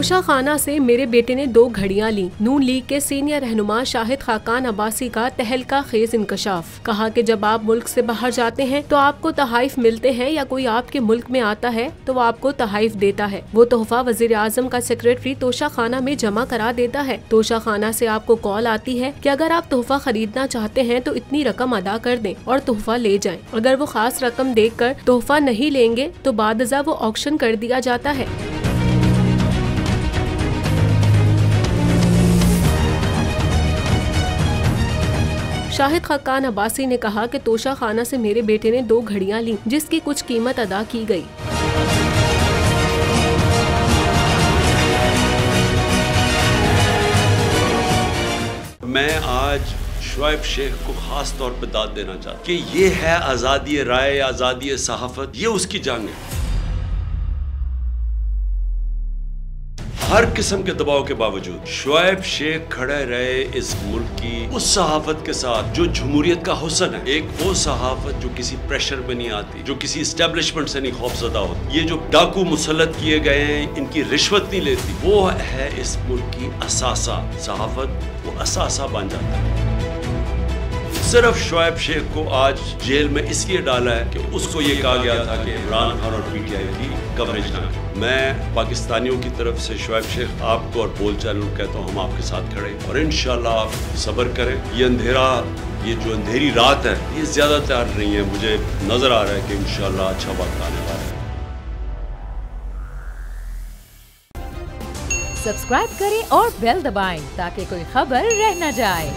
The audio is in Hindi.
तोशा खाना से मेरे बेटे ने 2 घड़ियां ली। नून लीग के सीनियर रहनुमा शाहिद खाकान अब्बासी का तहलका खेज इंकशाफ। कहा कि जब आप मुल्क से बाहर जाते हैं तो आपको तहाइफ मिलते हैं या कोई आपके मुल्क में आता है तो वो आपको तहाइफ देता है। वो तोहफा वजीर आजम का सेक्रेटरी तोशा खाना में जमा करा देता है। तोशा खाना से आपको कॉल आती है कि अगर आप तोहफा खरीदना चाहते हैं तो इतनी रकम अदा कर दें और तोहफा ले जाएं। अगर वो खास रकम देकर तोहफा नहीं लेंगे तो बादजा वो ऑक्शन कर दिया जाता है। शाहिद खाकान अब्बासी ने कहा कि तोशा खाना से मेरे बेटे ने 2 घड़ियां ली जिसकी कुछ कीमत अदा की गई। मैं आज शुएब शेख को खास तौर पे दाद देना चाहता कि ये है आज़ादी राय, आज़ादी सहाफत, ये उसकी जंग है। हर किस्म के दबाव के बावजूद शुएब शेख खड़े रहे इस मुल्क की उस सहाफत के साथ जो जमहूरियत का हुस्न है। एक वो सहाफत जो किसी प्रेशर में नहीं आती, जो किसी एस्टेब्लिशमेंट से नहीं खौफजदा होती। ये जो डाकू मुसल्लत किए गए हैं, इनकी रिश्वत नहीं लेती, वो है इस मुल्क की असासा सहाफत। वो असासा बन जाता है। सिर्फ शुएब शेख को आज जेल में इसलिए डाला है कि उसको ये कहा गया था कि इमरान खान और पीटीआई की कवरेज ना करें। मैं पाकिस्तानियों की तरफ से शुएब शेख आपको और बोल चालू कहता हूँ, हम आपके साथ खड़े और इंशाल्लाह आप सब्र करें। ये अंधेरा, ये जो अंधेरी रात है, ये ज्यादा तैयार नहीं है। मुझे नजर आ रहा है कि इंशाल्लाह अच्छा वक्त आने वाला है। सब्सक्राइब करें और बेल दबाएं ताकि कोई खबर रह न जाए।